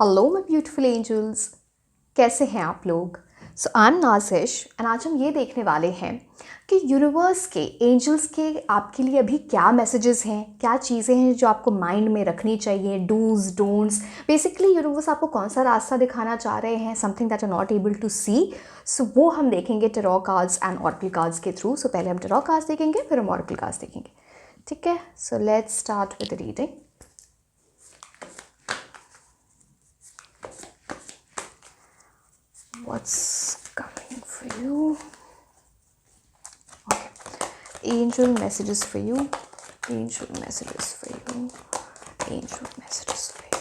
Hello my beautiful angels, कैसे हैं आप लोग। सो आई एम नाजिश एंड आज हम ये देखने वाले हैं कि यूनिवर्स के एंजल्स के आपके लिए अभी क्या मैसेजेस हैं, क्या चीज़ें हैं जो आपको माइंड में रखनी चाहिए, डूज डोंट्स। बेसिकली यूनिवर्स आपको कौन सा रास्ता दिखाना चाह रहे हैं, something that are not able to see. So वो हम देखेंगे tarot cards and oracle cards के थ्रू। सो पहले हम टेरॉ कार्ड्स देखेंगे, फिर हम ऑरेकल कार्ड्स देखेंगे, ठीक है। So let's start with the reading. What's coming for you? Okay. Angel messages for you. Angel messages for you. Angel messages for you.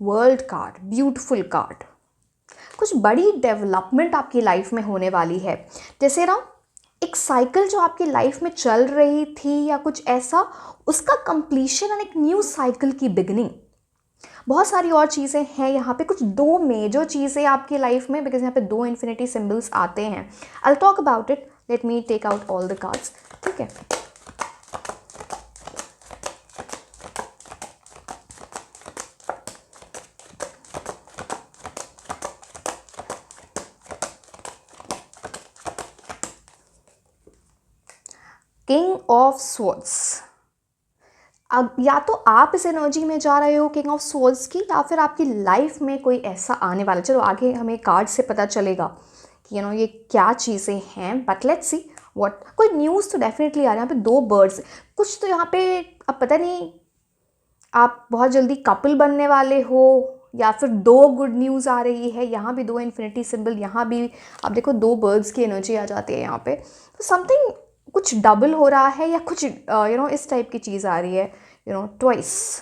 World card, beautiful card. कुछ बड़ी डेवलपमेंट आपकी life में होने वाली है। जैसे ना एक साइकिल जो आपकी लाइफ में चल रही थी या कुछ ऐसा, उसका कंप्लीशन और एक न्यू साइकिल की बिगनिंग। बहुत सारी और चीज़ें हैं यहाँ पे, कुछ दो मेजर चीज़ें आपकी लाइफ में, बिकॉज यहाँ पे दो इन्फिनिटी सिंबल्स आते हैं। I talk about it, let me take out all the cards, ठीक है। King of swords. अब या तो आप इस एनर्जी में जा रहे हो किंग ऑफ स्वॉर्ड्स की, या फिर आपकी लाइफ में कोई ऐसा आने वाला। चलो आगे हमें कार्ड से पता चलेगा कि ये क्या चीज़ें हैं, बट लेट्स सी व्हाट। कोई न्यूज़ तो डेफिनेटली आ रहा है। यहाँ पे दो बर्ड्स, कुछ तो यहाँ पे अब पता नहीं आप बहुत जल्दी कपल बनने वाले हो, या फिर दो गुड न्यूज़ आ रही है। यहाँ भी दो इन्फिनिटी सिंबल, यहाँ भी आप देखो दो बर्ड्स की एनर्जी आ जाती है यहाँ पे। तो समथिंग कुछ डबल हो रहा है, या कुछ इस टाइप की चीज़ आ रही है, ट्वाइस।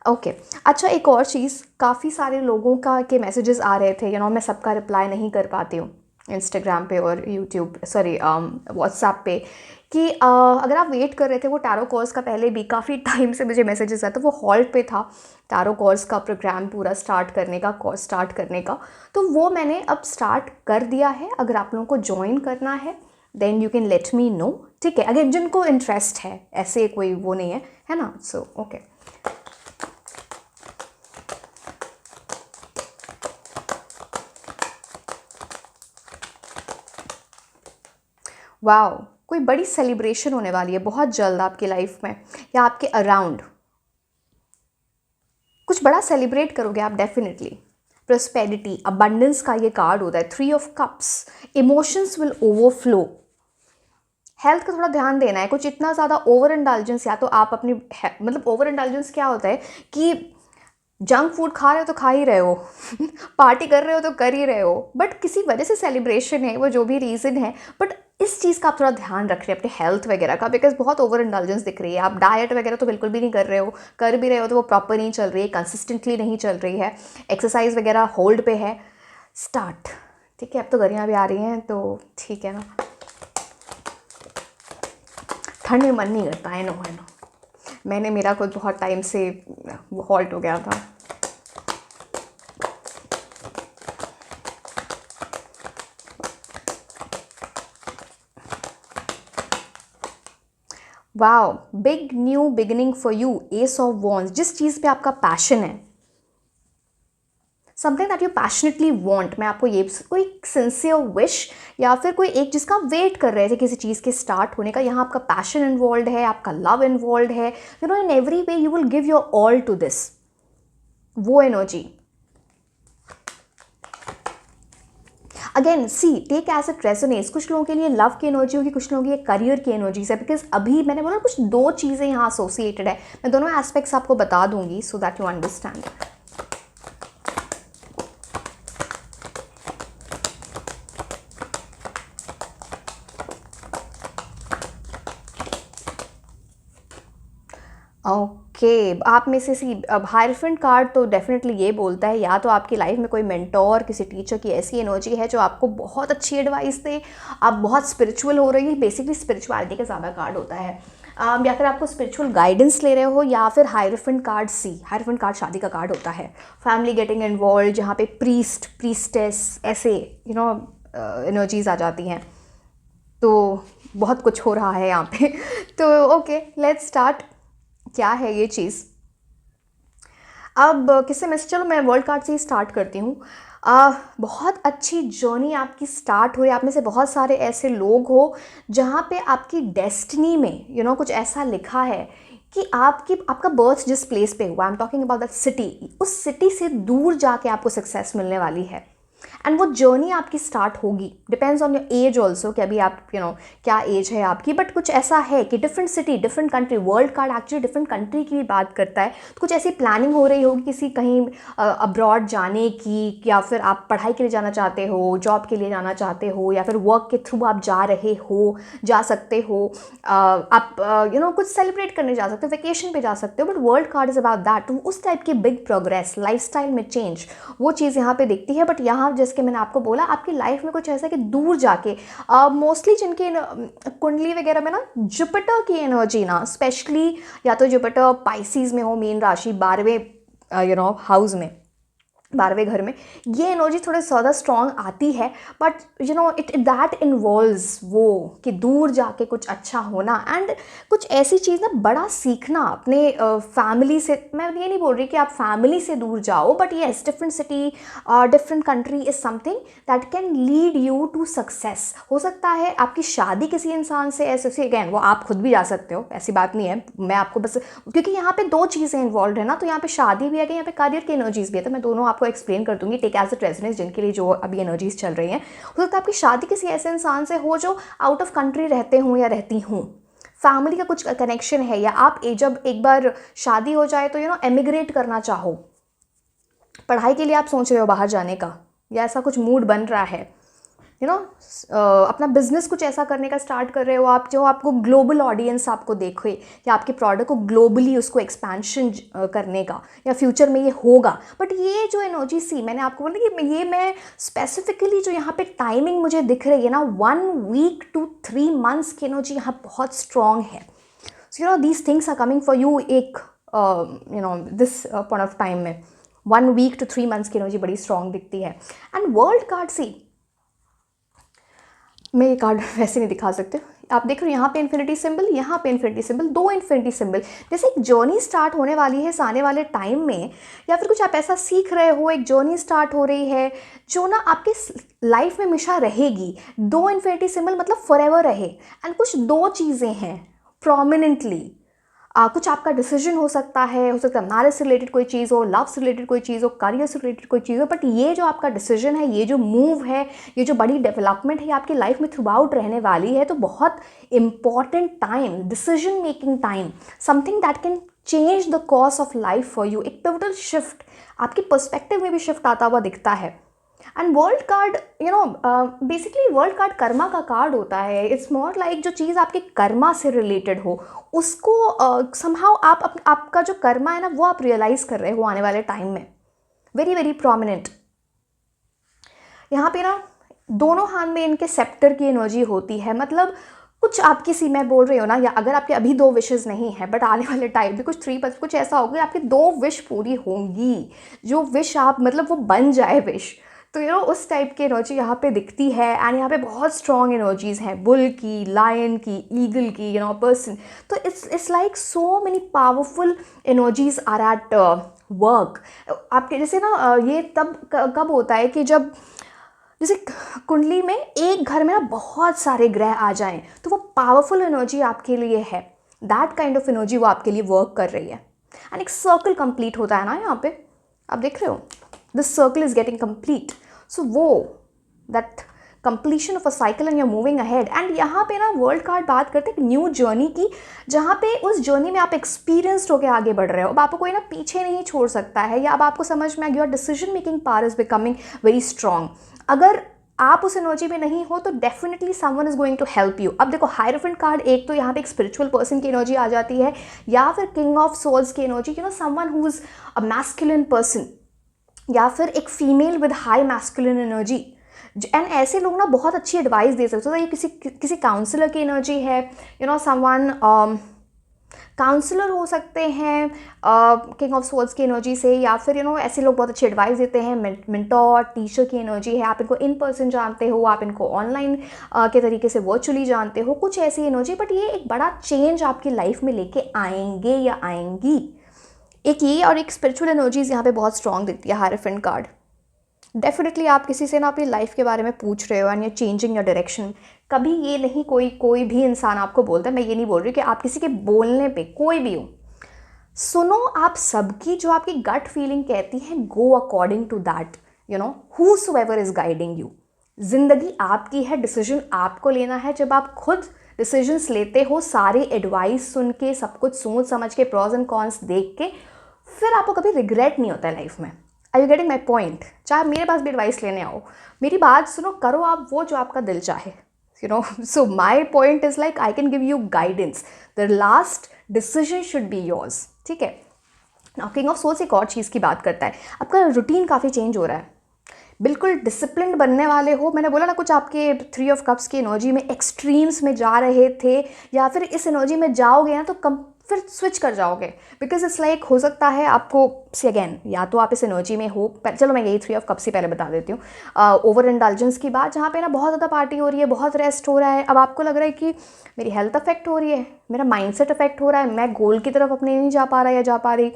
ओके अच्छा, एक और चीज़, काफ़ी सारे लोगों का के मैसेजेस आ रहे थे, मैं सबका रिप्लाई नहीं कर पाती हूँ इंस्टाग्राम पे और यूट्यूब, सॉरी व्हाट्सएप पे, कि अगर आप वेट कर रहे थे वो टैरो कोर्स का, पहले भी काफ़ी टाइम से मुझे मैसेजेस आए, तो वो हॉल्ट पे था टैरो कोर्स का प्रोग्राम पूरा स्टार्ट करने का, कोर्स स्टार्ट करने का। तो वो मैंने अब स्टार्ट कर दिया है। अगर आप लोगों को ज्वाइन करना है then you can let me know, ठीक है। अगर जिनको इंटरेस्ट है, ऐसे कोई वो नहीं है ना। सो ओके, वाओ, कोई बड़ी सेलिब्रेशन होने वाली है बहुत जल्द आपकी लाइफ में, या आपके अराउंड कुछ बड़ा सेलिब्रेट करोगे आप डेफिनेटली। प्रोस्पेरिटी, अबंडेंस का ये कार्ड होता है। 3 of cups, emotions will overflow. Health का थोड़ा ध्यान देना है। कुछ इतना ज़्यादा ओवर इंडल्जेंस, या तो आप अपनी मतलब ओवर इंडल्जेंस क्या होता है कि जंक फूड खा रहे हो तो खा ही रहे हो पार्टी कर रहे हो तो कर ही रहे हो, बट किसी वजह से सेलिब्रेशन है, वो जो भी रीज़न है, बट इस चीज़ का आप थोड़ा ध्यान रख रहे हैं अपने हेल्थ वगैरह का, बिकॉज बहुत ओवर इंडल्जेंस दिख रही है। आप डाइट वगैरह तो बिल्कुल भी नहीं कर रहे हो, कर भी रहे हो तो वो प्रॉपर नहीं चल रही है, कंसिस्टेंटली नहीं चल रही है। एक्सरसाइज वगैरह होल्ड पे है। स्टार्ट, ठीक है। अब तो गर्मियाँ भी आ रही हैं तो ठीक है ना, ठंड में मन नहीं करता है। नो है नो, मैंने मेरा खुद बहुत टाइम से हॉल्ट हो गया था। Wow, big new beginning for you, S of wands. जिस चीज़ पे आपका पैशन है, something that you passionately want, मैं आपको ये कोई सिंसियर विश, या फिर कोई एक जिसका आप वेट कर रहे थे किसी चीज़ के स्टार्ट होने का, यहाँ आपका पैशन इन्वॉल्व है, आपका लव इन्वॉल्व है, in every way you will give your all to this, वो energy. Again see, take as it resonates. कुछ लोगों के लिए लव की एनर्जी होगी, कुछ लोगों की करियर की एनर्जी है, बिकॉज अभी मैंने बोला कुछ दो चीज़ें यहाँ एसोसिएटेड है। मैं दोनों एस्पेक्ट्स आपको बता दूंगी so that you understand. Okay, आप में से सी, अब हायरफेंट कार्ड तो डेफिनेटली ये बोलता है, या तो आपकी लाइफ में कोई मेंटोर, किसी टीचर की ऐसी एनर्जी है जो आपको बहुत अच्छी एडवाइस दे, आप बहुत स्पिरिचुअल हो रही है। बेसिकली स्पिरिचुअलिटी का ज़्यादा कार्ड होता है, या फिर आपको स्पिरिचुअल गाइडेंस ले रहे हो, या फिर हायरफेंट कार्ड सी, हायरफेंट कार्ड शादी का कार्ड होता है। फैमिली गेटिंग इन्वॉल्व, जहाँ पे प्रीस्ट, प्रीस्टेस, ऐसे एनर्जीज आ जाती हैं। तो बहुत कुछ हो रहा है यहाँ पे तो ओके, लेट्स स्टार्ट। क्या है ये चीज़? अब किससे मैं, चलो मैं वर्ल्ड कार्ड से ही स्टार्ट करती हूँ। बहुत अच्छी जर्नी आपकी स्टार्ट हुई, आप में से बहुत सारे ऐसे लोग हो जहाँ पे आपकी डेस्टिनी में कुछ ऐसा लिखा है कि आपका बर्थ जिस प्लेस पे हुआ, I am talking about that city, उस सिटी से दूर जाके आपको सक्सेस मिलने वाली है। एंड वो जर्नी आपकी स्टार्ट होगी, depends on your age also, कि अभी आप क्या एज है आपकी, बट कुछ ऐसा है कि different city, different country, world card actually different country की भी बात करता है। तो कुछ ऐसी प्लानिंग हो रही होगी किसी कहीं अब्रॉड जाने की, या फिर आप पढ़ाई के लिए जाना चाहते हो, जॉब के लिए जाना चाहते हो, या फिर वर्क के थ्रू आप जा सकते हो, आप कुछ सेलिब्रेट करने जा सकते हो, वेकेशन पे जा सकते हो, but world card is about that. उस टाइप की बिग प्रोग्रेस, लाइफस्टाइल में चेंज, वो चीज़ यहाँ पे दिखती है। बट यहाँ जैसे कि मैंने आपको बोला, आपकी लाइफ में कुछ ऐसा कि दूर जाके, मोस्टली जिनके कुंडली वगैरह में ना जुपिटर की एनर्जी ना, स्पेशली या तो जुपिटर पाइसिस में हो, मीन राशि 12वें हाउस में, 12वें घर में, ये एनर्जी थोड़े ज़्यादा स्ट्रॉन्ग आती है। बट इट दैट इन्वॉल्व्स वो कि दूर जाके कुछ अच्छा होना, एंड कुछ ऐसी चीज़ ना बड़ा सीखना अपने फैमिली से। मैं ये नहीं बोल रही कि आप फैमिली से दूर जाओ, but yes, different city, different country is something that can lead you to success. हो सकता है आपकी शादी किसी इंसान से ऐसे, अगैन वो आप खुद भी जा सकते हो, ऐसी बात नहीं है, मैं आपको बस, क्योंकि यहाँ पे दो चीज़ें इन्वॉल्व है ना, तो यहाँ पे शादी भी है, यहाँ पे करियर की एनर्जीज भी है, तो मैं दोनों आपको एक्सप्लेन कर दूंगी, टेक एज अ रेजोनेंस जिनके लिए जो अभी एनर्जीज चल रही हैं। हो सकता है आपकी शादी किसी ऐसे इंसान से हो जो आउट ऑफ कंट्री रहते हों या रहती हूँ, फैमिली का कुछ कनेक्शन है, या आप जब एक बार शादी हो जाए तो एमिग्रेट करना चाहो, पढ़ाई के लिए आप सोच रहे हो बाहर जाने का, या ऐसा कुछ मूड बन रहा है, अपना बिजनेस कुछ ऐसा करने का स्टार्ट कर रहे हो आप, जो आपको ग्लोबल ऑडियंस आपको देखे, या आपके प्रोडक्ट को ग्लोबली उसको एक्सपेंशन करने का, या फ्यूचर में ये होगा। बट ये जो एनर्जी सी मैंने आपको बोला कि ये मैं स्पेसिफिकली जो यहाँ पे टाइमिंग मुझे दिख रही है ना, 1 वीक to 3 months की एनर्जी यहाँ बहुत स्ट्रॉन्ग है। So these things are coming for you, एक दिस पॉइंट ऑफ टाइम में 1 वीक to 3 months की एनर्जी बड़ी स्ट्रॉन्ग दिखती है। एंड वर्ल्ड कार्ड सी, मैं ये कार्ड वैसे नहीं दिखा सकते, आप देख रहे हो यहाँ पे इन्फिनिटी सिंबल, यहाँ पे इन्फिनिटी सिंबल, 2 इन्फिनिटी सिंबल, जैसे एक जर्नी स्टार्ट होने वाली है इस आने वाले टाइम में, या फिर कुछ आप ऐसा सीख रहे हो, एक जर्नी स्टार्ट हो रही है जो ना आपके लाइफ में हमेशा रहेगी। 2 इन्फिनिटी सिंबल मतलब फॉरएवर रहे। एंड कुछ 2 चीज़ें हैं प्रोमिनेंटली, कुछ आपका डिसीजन हो सकता है मैरिज से रिलेटेड कोई चीज़ हो, लव से रिलेटेड कोई चीज़ हो, करियर से रिलेटेड कोई चीज़ हो, बट ये जो आपका डिसीजन है, ये जो मूव है, ये जो बड़ी डेवलपमेंट है, ये आपकी लाइफ में थ्रू आउट रहने वाली है। तो बहुत important time, decision making time, something that can change the course of life for you, एक पिवटल शिफ्ट, आपकी पर्सपेक्टिव में भी शिफ्ट आता हुआ दिखता है। And world card basically world card Karma का कार्ड होता है। इट्स मोर लाइक जो चीज़ आपके कर्मा से रिलेटेड हो, उसको समहाउ आपका जो कर्मा है ना, वो आप रियलाइज़ कर रहे हो आने वाले टाइम में, वेरी वेरी प्रोमिनेंट। यहाँ पे ना दोनों हाथ में इनके सेप्टर की एनर्जी होती है, मतलब कुछ आपकी सी मैं बोल रही हूँ ना, या अगर आपके अभी 2 विशेज़ नहीं है, बट आने वाले टाइम में कुछ 3 पर कुछ ऐसा होगा, आपकी 2 विश पूरी होंगी, जो विश आप मतलब वो बन जाए विश। तो उस टाइप की एनर्जी यहाँ पे दिखती है। एंड यहाँ पे बहुत स्ट्रॉन्ग एनर्जीज हैं, बुल की, लायन की, ईगल की, पर्सन। तो it's like so many powerful energies are at work आपके। जैसे ना ये तब कब होता है कि जब जैसे कुंडली में एक घर में ना बहुत सारे ग्रह आ जाएं, तो वो पावरफुल एनर्जी आपके लिए है, दैट काइंड ऑफ एनर्जी वो आपके लिए वर्क कर रही है। एंड एक सर्कल कंप्लीट होता है ना यहाँ पे, आप देख रहे हो, this circle is getting complete. So वो that completion of a cycle and you are moving ahead. And यहाँ पे ना वर्ल्ड कार्ड बात करते हैं एक न्यू जर्नी की, जहाँ पे उस जर्नी में आप एक्सपीरियंस्ड होकर आगे बढ़ रहे हो। अब आपको कोई ना पीछे नहीं छोड़ सकता है, या अब आपको समझ में आ गया, your decision making power is becoming very strong. अगर आप उस एनर्जी में नहीं हो तो definitely someone is going to help you. अब देखो हायरोफेंट कार्ड, एक तो यहाँ पे एक स्पिरिचुअल पर्सन की एनर्जी आ जाती है, या फिर किंग ऑफ सोल्स की energy, someone who is a masculine person, या फिर एक female with high masculine energy. And ऐसे लोग ना बहुत अच्छी एडवाइस दे सकते हो। तो ये किसी काउंसलर की एनर्जी है, समवन काउंसलर हो सकते हैं किंग ऑफ सोल्स की एनर्जी से, या फिर ऐसे लोग बहुत अच्छी एडवाइस देते हैं। मेंटोर, टीचर की एनर्जी है, आप इनको इन पर्सन जानते हो, आप इनको ऑनलाइन के तरीके से वर्चुअली जानते हो, कुछ ऐसी एनर्जी। बट ये एक बड़ा चेंज आपकी लाइफ में लेके आएंगे या आएंगी। एक ये और एक स्पिरिचुअल एनर्जीज यहाँ पे बहुत स्ट्रॉन्ग दिखती है हायरफेंट कार्ड। डेफिनेटली आप किसी से ना अपनी लाइफ के बारे में पूछ रहे हो and you're changing your direction. कभी ये नहीं कोई भी इंसान आपको बोलता है, मैं ये नहीं बोल रही कि आप किसी के बोलने पे कोई भी हो, सुनो आप सबकी जो आपकी गट फीलिंग कहती है, go according to that, you know, whosoever is guiding you. जिंदगी आपकी है, डिसीजन आपको लेना है। जब आप खुद डिसीजंस लेते हो, सारे एडवाइस सुन के, सब कुछ सोच समझ के, प्रॉज एंड कॉन्स देख के, फिर आपको कभी रिग्रेट नहीं होता है लाइफ में। Are you getting my point? चाहे मेरे पास भी एडवाइस लेने आओ, मेरी बात सुनो, करो आप वो जो आपका दिल चाहे, you know. So my point is like I can give you guidance, the last decision should be yours, ठीक है। नाउ किंग ऑफ सोल्स एक और चीज़ की बात करता है, आपका रूटीन काफ़ी चेंज हो रहा है, बिल्कुल डिसिप्लिन बनने वाले हो। मैंने बोला ना कुछ आपके 3 ऑफ कप्स की एनर्जी में एक्सट्रीम्स में जा रहे थे, या फिर इस एनर्जी में जाओगे ना तो कम फिर स्विच कर जाओगे, बिकॉज इट्स लाइक हो सकता है आपको से अगेन, या तो आप इस एनर्जी में हो, चलो मैं यही 3 ऑफ कप्स ही पहले बता देती हूँ। ओवर इंडल्जेंस की बात, जहाँ पे ना बहुत ज़्यादा पार्टी हो रही है, बहुत रेस्ट हो रहा है, अब आपको लग रहा है कि मेरी हेल्थ अफेक्ट हो रही है, मेरा माइंडसेट अफेक्ट हो रहा है, मैं गोल की तरफ अपने नहीं जा पा रहा या जा पा रही,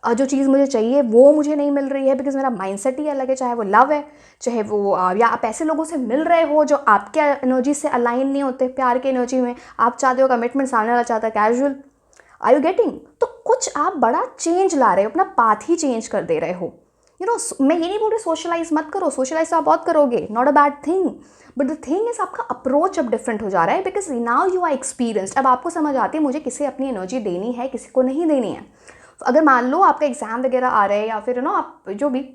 जो चीज़ मुझे चाहिए वो मुझे नहीं मिल रही है, बिकॉज मेरा माइंडसेट ही अलग है, चाहे वो लव है, चाहे वो या आप ऐसे लोगों से मिल रहे हो जो आपके एनर्जी से अलाइन नहीं होते, प्यार की एनर्जी में आप चाहते हो कमिटमेंट, सामने वाला चाहता है कैजुअल। Are you getting? तो कुछ आप बड़ा चेंज ला रहे हो, अपना पाथ ही चेंज कर दे रहे हो, यू नो। मैं ये नहीं बोल रही सोशलाइज मत करो, सोशलाइज तो आप बहुत करोगे, not a bad thing, but the thing is आपका अप्रोच अब डिफरेंट हो जा रहा है, because now you are experienced. अब आपको समझ आती है मुझे किसे अपनी एनर्जी देनी है, किसी को नहीं देनी है। अगर मान लो आपका एग्जाम वगैरह आ रहे हैं, या फिर नो आप जो भी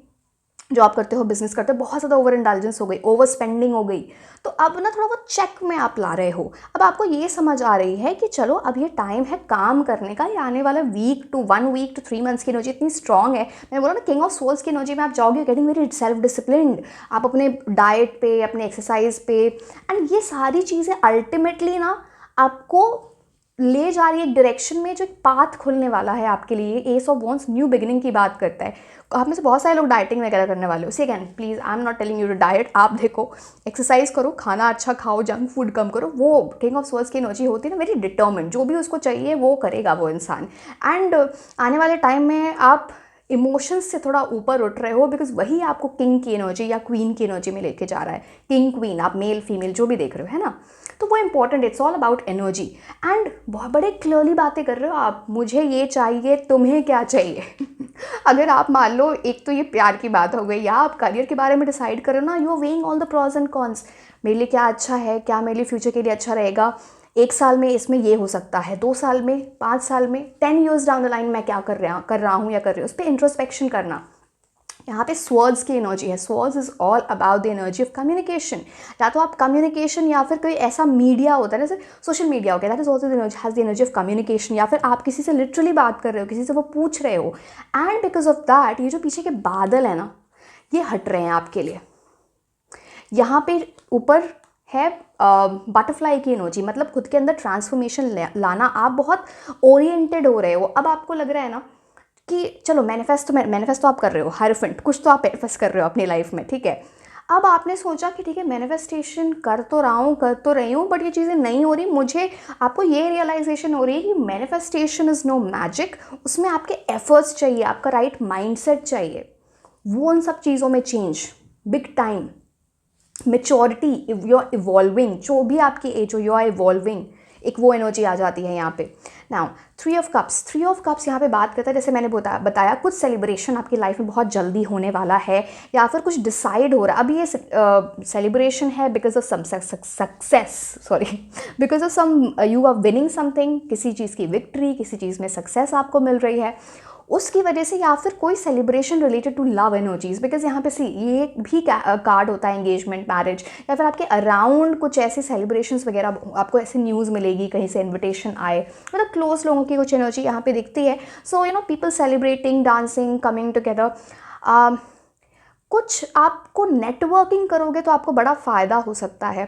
जॉब करते हो, बिजनेस करते हो, बहुत ज़्यादा ओवर इंटेलिजेंस हो गई, ओवर स्पेंडिंग हो गई, तो अब ना थोड़ा बहुत चेक में आप ला रहे हो। अब आपको ये समझ आ रही है कि चलो अब ये टाइम है काम करने का, ये आने वाला 1 वीक टू 3 मंथ्स की एनर्जी इतनी स्ट्रॉग है। मैंने बोला ना किंग ऑफ सोल्स की एनर्जी में आप जाओगे, गेटिंग वेरी सेल्फ डिसिप्लिन्ड, आप अपने डाइट पे, अपने एक्सरसाइज पे, एंड ये सारी चीज़ें अल्टीमेटली ना आपको ले जा रही है एक डायरेक्शन में, जो एक पाथ खुलने वाला है आपके लिए। S of wands new beginning की बात करता है। आप में से बहुत सारे लोग डाइटिंग वगैरह करने वाले हो, see again please I am not telling you to diet, आप देखो एक्सरसाइज करो, खाना अच्छा खाओ, जंक फूड कम करो। वो किंग ऑफ सोल्स की एनर्जी होती है ना, वेरी डिटर्मिन्ड, जो भी उसको चाहिए वो करेगा वो इंसान। एंड आने वाले टाइम में आप इमोशंस से थोड़ा ऊपर उठ रहे हो, बिकॉज वही आपको किंग की एनर्जी या क्वीन की एनर्जी में लेके जा रहा है। किंग क्वीन, आप मेल फीमेल जो भी देख रहे हो, है ना, तो वो important, it's all about energy. And बहुत बड़े क्लियरली बातें कर रहे हो आप, मुझे ये चाहिए, तुम्हें क्या चाहिए। अगर आप मान लो, एक तो ये प्यार की बात हो गई, या आप करियर के बारे में डिसाइड करो ना, you are weighing all the pros and cons, मेरे लिए क्या अच्छा है, क्या मेरे लिए फ्यूचर के लिए अच्छा रहेगा, 1 साल में इसमें ये हो सकता है, 2 साल में, 5 साल में, 10 ईयर्स डाउन द लाइन मैं क्या कर रहा हूँ या कर रही हूँ, उस पर इंट्रोस्पेक्शन करना। यहाँ पे स्वर्ड्स की एनर्जी है। Swords is all about the energy of communication. या तो आप कम्युनिकेशन, या फिर कोई ऐसा मीडिया होता है जैसे सोशल मीडिया हो गया, that is also has the energy of communication. या फिर आप किसी से लिटरली बात कर रहे हो, किसी से वो पूछ रहे हो, एंड बिकॉज ऑफ दैट ये जो पीछे के बादल है ना, ये हट रहे हैं आपके लिए। यहाँ पे ऊपर है बटरफ्लाई की एनर्जी, मतलब खुद के अंदर ट्रांसफॉर्मेशन लाना। आप बहुत ओरिएंटेड हो रहे हो। अब आपको लग रहा है ना कि चलो मैनिफेस्ट तो आप कर रहे हो, हायरफेंट कुछ तो आप मैनिफेस्ट कर रहे हो अपनी लाइफ में, ठीक है। अब आपने सोचा कि ठीक है मैनिफेस्टेशन कर तो रही हूँ, बट ये चीज़ें नहीं हो रही मुझे। आपको ये रियलाइजेशन हो रही है कि मैनिफेस्टेशन इज़ नो मैजिक, उसमें आपके एफर्ट्स चाहिए, आपका राइट माइंडसेट चाहिए। वो उन सब चीज़ों में change, big time, maturity, you are evolving, जो भी आपकी एज हो, यू आर इवॉल्विंग, एक वो एनर्जी आ जाती है यहाँ पे। नाउ 3 ऑफ कप्स यहाँ पे बात करता है, जैसे मैंने बताया कुछ सेलिब्रेशन आपकी लाइफ में बहुत जल्दी होने वाला है, या फिर कुछ डिसाइड हो रहा है। अभी ये सेलिब्रेशन है because of some success, sorry, because of some you are winning something, किसी चीज़ की विक्ट्री, किसी चीज़ में सक्सेस आपको मिल रही है, उसकी वजह से, या फिर कोई celebration related to love energies. Because यहाँ पे ये भी कार्ड होता है एंगेजमेंट, मैरिज, या फिर आपके अराउंड कुछ ऐसे सेलिब्रेशंस वगैरह आपको ऐसे न्यूज़ मिलेगी, कहीं से इन्विटेशन आए, मतलब क्लोज लोगों की कुछ एनर्जी यहाँ पे दिखती है। So you know people celebrating, dancing, coming together. कुछ आपको नेटवर्किंग करोगे तो आपको बड़ा फ़ायदा हो सकता है,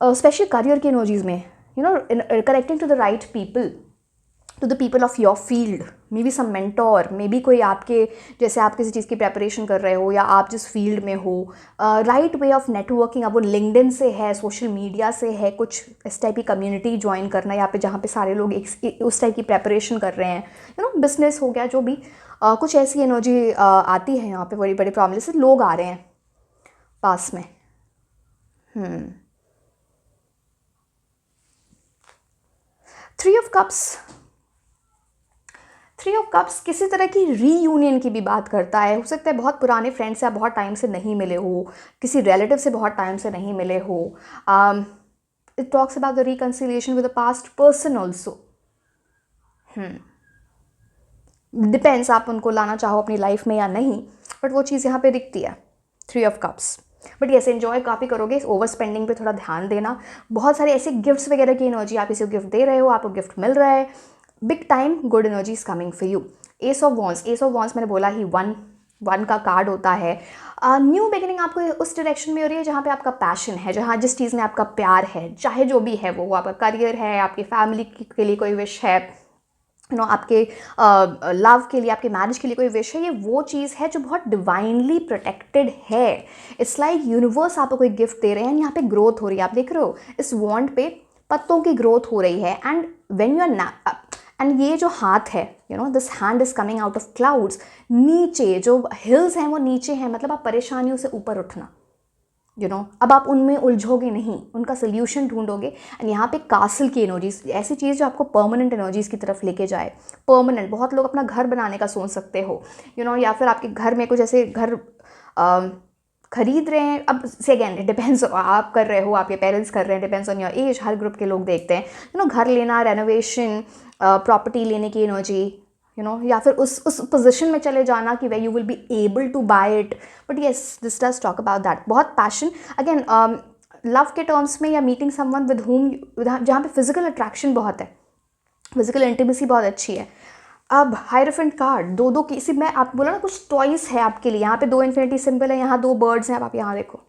स्पेशली करियर की एनर्जीज में, you know, connecting to the right people. To the people of your field, maybe some mentor, maybe कोई आपके जैसे आप किसी चीज़ की प्रेपरेशन कर रहे हो या आप जिस फील्ड में हो, राइट वे ऑफ नेटवर्किंग, अब वो लिंक्डइन से है, सोशल मीडिया से है, कुछ इस टाइप की कम्युनिटी ज्वाइन करना यहाँ पे जहाँ पे सारे लोग उस टाइप की प्रेपरेशन कर रहे हैं, बिजनेस हो गया जो भी, कुछ ऐसी एनर्जी आती है यहाँ पे, बड़ी बड़ी प्रॉब्लम से लोग आ रहे हैं पास में। 3 ऑफ कप्स, 3 ऑफ कप्स किसी तरह की रीयूनियन की भी बात करता है। हो सकता है बहुत पुराने फ्रेंड से आप बहुत टाइम से नहीं मिले हो, किसी रिलेटिव से बहुत टाइम से नहीं मिले हो। It talks about the reconciliation with the past person also. Depends आप उनको लाना चाहो अपनी लाइफ में या नहीं, बट वो चीज़ यहाँ पे दिखती है 3 of cups. But yes, enjoy काफ़ी करोगे, ओवर स्पेंडिंग पे थोड़ा ध्यान देना। बहुत सारे ऐसे गिफ्ट्स वगैरह की एनर्जी, आप किसी को गिफ्ट दे रहे हो, आपको गिफ्ट मिल रहा है, big time good energy is coming for you. S of wands, S of wands मैंने बोला ही वन का कार्ड होता है। न्यू बिगिनिंग आपको उस डायरेक्शन में हो रही है जहाँ पे आपका पैशन है, जहाँ जिस चीज़ में आपका प्यार है, चाहे जो भी है वो आपका करियर है, आपकी फैमिली के लिए कोई विश है, आपके लव के लिए, आपके मैरिज के लिए कोई विश है, ये वो चीज़ है जो बहुत डिवाइनली प्रोटेक्टेड है। इट्स लाइक यूनिवर्स आपको कोई गिफ्ट दे रहे हैं, यहाँ पे ग्रोथ हो रही है। आप देख रहे हो इस वॉन्ड पे पत्तों की ग्रोथ हो रही है, and when you are and ये जो हाथ है, this hand is coming out of clouds, नीचे जो हिल्स हैं वो नीचे हैं, मतलब आप परेशानियों से ऊपर उठना, अब आप उनमें उलझोगे नहीं, उनका सोल्यूशन ढूंढोगे। एंड यहाँ पे कासल की एनर्जीज, ऐसी चीज़ जो आपको परमानेंट एनर्जीज की तरफ लेके जाए। परमानेंट, बहुत लोग अपना घर बनाने का सोच सकते हो, या फिर आपके घर में कुछ ऐसे घर खरीद रहे हैं। अब से अगेन इट डिपेंड्स, आप कर रहे हो, आपके पेरेंट्स कर रहे हैं, depends on your age, her group के लोग देखते हैं, घर लेना, रेनोवेशन, प्रॉपर्टी लेने की एनर्जी, या फिर उस पोजीशन में चले जाना कि way you will be able to buy it. But yes, this does talk about that. बहुत पैशन, अगेन लव के टर्म्स में, या मीटिंग समवन विद हुम, जहाँ पे फिजिकल अट्रैक्शन बहुत है, फिजिकल इंटीमेसी बहुत अच्छी है। अब हायरोफेंट कार्ड, दो किसी में आप बोला ना कुछ टॉइस है आपके लिए, यहाँ पे 2 इन्फिनिटी सिंबल है, यहाँ 2 बर्ड्स हैं, अब आप यहाँ देखो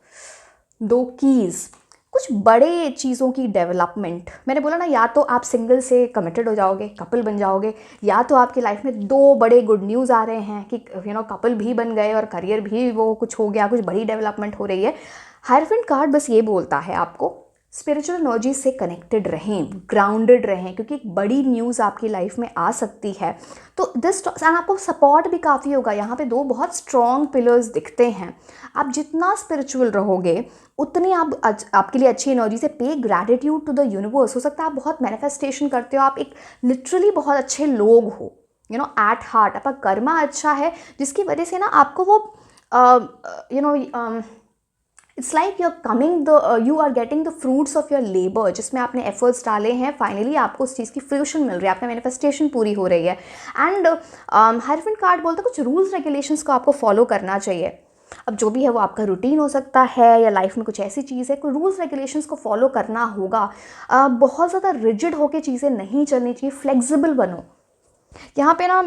2 कीज़, कुछ बड़े चीज़ों की डेवलपमेंट। मैंने बोला ना, या तो आप सिंगल से कमिटेड हो जाओगे, कपल बन जाओगे, या तो आपकी लाइफ में 2 बड़े गुड न्यूज़ आ रहे हैं कि कपल भी बन गए और करियर भी वो कुछ हो गया, कुछ बड़ी डेवलपमेंट हो रही है। हायरोफेंट कार्ड बस ये बोलता है आपको स्पिरिचुअल एनर्जी से कनेक्टेड रहें, ग्राउंडेड रहें, क्योंकि एक बड़ी न्यूज़ आपकी लाइफ में आ सकती है। तो दिस एंड आपको सपोर्ट भी काफ़ी होगा। यहाँ पे 2 बहुत स्ट्रॉन्ग पिलर्स दिखते हैं। आप जितना स्पिरिचुअल रहोगे उतनी आपके लिए अच्छी एनर्जी से पे ग्रैटिट्यूड टू द यूनिवर्स। हो सकता है आप बहुत मैनिफेस्टेशन करते हो, आप एक लिटरली बहुत अच्छे लोग हो, एट हार्ट आपका कर्मा अच्छा है, जिसकी वजह से ना आपको वो it's like you are getting the fruits of your labour, जिसमें आपने एफर्ट्स डाले हैं, फाइनली आपको उस चीज़ की फ्रूशन मिल रही है, आपका मैनिफेस्टेशन पूरी हो रही है। एंड हायरोफेंट कार्ड बोलते हैं कुछ रूल्स रेगुलेशंस को आपको फॉलो करना चाहिए। अब जो भी है वो आपका रूटीन हो सकता है, या लाइफ में कुछ ऐसी चीज़ है, कोई रूल्स रेगुलेशंस को फॉलो करना होगा। बहुत ज़्यादा रिजिड होकर चीज़ें नहीं चलनी चाहिए, फ्लेक्सिबल बनो। यहाँ पे ना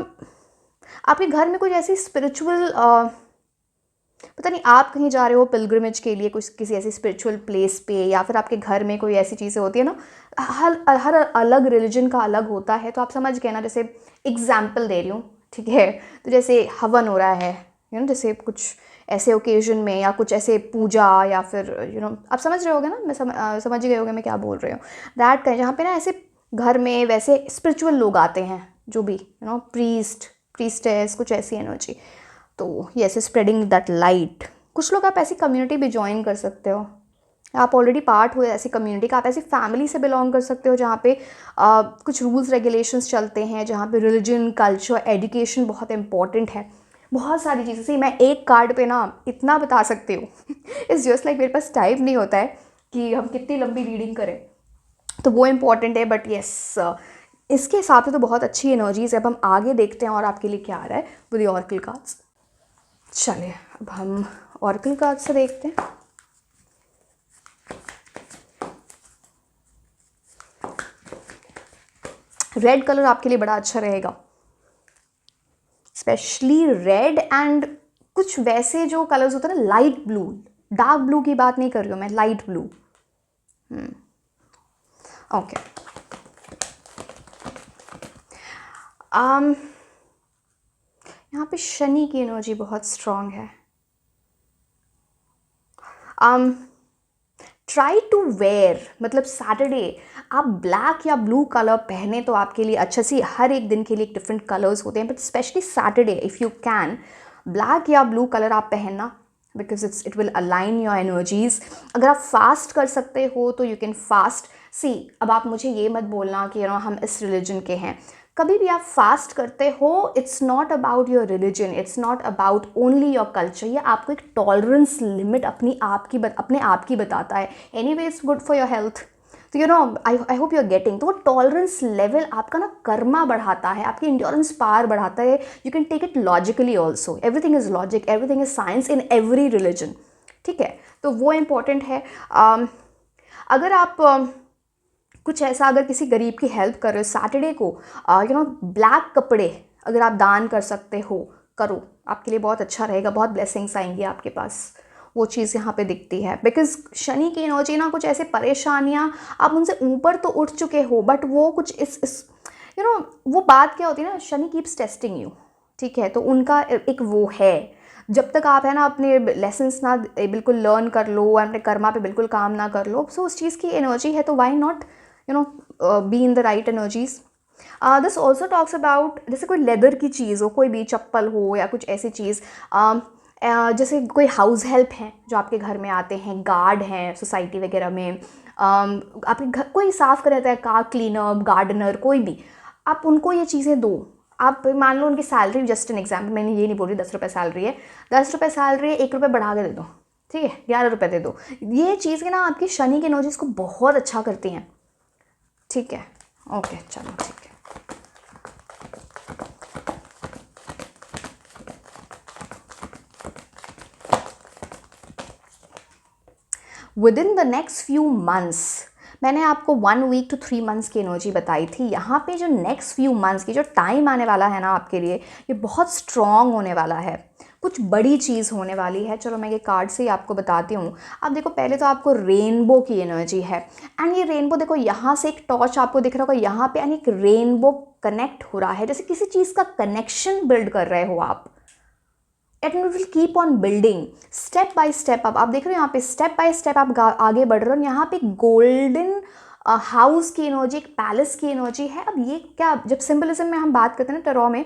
आपके घर में कुछ ऐसी स्पिरिचुअल, पता नहीं आप कहीं जा रहे हो पिलग्रिमेज के लिए, कुछ किसी ऐसी स्पिरिचुअल प्लेस पे, या फिर आपके घर में कोई ऐसी चीज़ें होती है ना, हर अलग रिलीजन का अलग होता है, तो आप समझ गए ना। जैसे एग्जाम्पल दे रही हूँ, ठीक है, तो जैसे हवन हो रहा है, जैसे कुछ ऐसे ओकेजन में, या कुछ ऐसे पूजा, या फिर आप समझ रहे होगे ना, मैं समझ गए होगे मैं क्या बोल रही हूँ। दैट का जहाँ पे ना ऐसे घर में वैसे स्पिरिचुअल लोग आते हैं, जो भी प्रीस्ट, प्रीस्टेस, कुछ ऐसी एनर्जी। तो येस, स्प्रेडिंग दैट लाइट। कुछ लोग आप ऐसी कम्युनिटी भी ज्वाइन कर सकते हो, आप ऑलरेडी पार्ट हुए ऐसी कम्युनिटी का, आप ऐसी फैमिली से बिलोंग कर सकते हो जहाँ पे कुछ रूल्स रेगुलेशंस चलते हैं, जहाँ पे रिलीजन, कल्चर, एजुकेशन बहुत इंपॉर्टेंट है। बहुत सारी चीज़ें से मैं एक कार्ड पे ना इतना बता सकती हूँ इट्स जस्ट लाइक मेरे पास टाइम नहीं होता है कि हम कितनी लंबी रीडिंग करें, तो वो इम्पॉर्टेंट है। बट येस, इसके हिसाब से तो बहुत अच्छी एनर्जीज है। अब हम आगे देखते हैं और आपके लिए क्या आ रहा है विद द ऑरेकल कार्ड्स। चलिए अब हम ऑरेकल कार्ड से देखते हैं। रेड कलर आपके लिए बड़ा अच्छा रहेगा, स्पेशली रेड, एंड कुछ वैसे जो कलर्स होते हैं ना, लाइट ब्लू, डार्क ब्लू की बात नहीं कर रही हूँ मैं, लाइट ब्लू। ओके, यहाँ पे शनि की एनर्जी बहुत स्ट्रांग है। ट्राई टू वेयर, मतलब सैटरडे आप ब्लैक या ब्लू कलर पहने तो आपके लिए अच्छा। सी हर एक दिन के लिए डिफरेंट कलर्स होते हैं, but specially Saturday if you can black या ब्लू कलर आप पहनना, because it will align your energies. अगर आप फास्ट कर सकते हो तो यू कैन फास्ट। सी अब आप मुझे ये मत बोलना कि हम इस रिलीजन के हैं। कभी भी आप फास्ट करते हो, it's not about your religion, it's not about only your culture. ये आपको एक टॉलरेंस लिमिट अपने आप की बताता है। Anyway it's good for your health. तो I hope you are getting. तो वो टॉलरेंस लेवल आपका ना कर्मा बढ़ाता है, आपकी इंड्योरेंस पावर बढ़ाता है। You can take it logically also. Everything is logic, everything is science in every religion. ठीक है, तो वो इम्पॉर्टेंट है। अगर आप कुछ ऐसा, अगर किसी गरीब की हेल्प कर रहे हो सैटरडे को, ब्लैक कपड़े अगर आप दान कर सकते हो, करो, आपके लिए बहुत अच्छा रहेगा, बहुत ब्लेसिंग्स आएंगी आपके पास। वो चीज़ यहाँ पे दिखती है, बिकॉज शनि की एनर्जी ना, कुछ ऐसे परेशानियाँ, आप उनसे ऊपर तो उठ चुके हो, बट वो कुछ इस वो बात क्या होती है ना, शनि कीप्स टेस्टिंग यू। ठीक है, तो उनका एक वो है, जब तक आप है ना अपने लेसन्स ना बिल्कुल लर्न कर लो, अपने कर्मा पे बिल्कुल काम ना कर लो, सो उस चीज़ की एनर्जी है, तो why not be in the right energies. This also talks about, जैसे कोई लेदर की चीज़ हो, कोई भी चप्पल हो या कुछ ऐसी चीज़, जैसे कोई हाउस हेल्प हैं जो आपके घर में आते हैं, गार्ड हैं सोसाइटी वगैरह में, आपके घर कोई साफ़ कर रहता है, कार क्लीनर, गार्डनर, कोई भी, आप उनको ये चीज़ें दो। आप मान लो उनकी सैलरी, जस्ट एन एग्जाम्पल, मैंने ये नहीं बोल रही 10 रुपये सैलरी है, 10 रुपये सैलरी है, 1 रुपये बढ़ा के दे दो, ठीक है, 11 रुपये दे दो। ये चीज़ें ना आपकी शनि की एनर्जीज को बहुत अच्छा करती हैं। ठीक है, ओके, चलो ठीक है। With in the next few months, मैंने आपको 1 वीक to 3 मंथ्स की एनर्जी बताई थी। यहाँ पे जो नेक्स्ट फ्यू मंथ्स की जो टाइम आने वाला है ना आपके लिए, ये बहुत स्ट्रॉन्ग होने वाला है, कुछ बड़ी चीज़ होने वाली है। चलो मैं ये कार्ड से ही आपको बताती हूँ। अब देखो, पहले तो आपको रेनबो की एनर्जी है, एंड ये रेनबो देखो, यहाँ से एक टॉर्च आपको दिख रहा होगा यहाँ पे, एंड एक रेनबो कनेक्ट हो रहा है, जैसे किसी चीज़ का कनेक्शन बिल्ड कर रहे हो आप। And it will keep on building step by step. अब आप देख रहे हो यहाँ पे स्टेप बाय स्टेप आप आगे बढ़ रहे हो। यहाँ पे गोल्डन हाउस की एनर्जी, एक पैलेस की एनर्जी है। अब ये क्या, जब सिंबलिज्म में हम बात करते हैं ना टैरो में,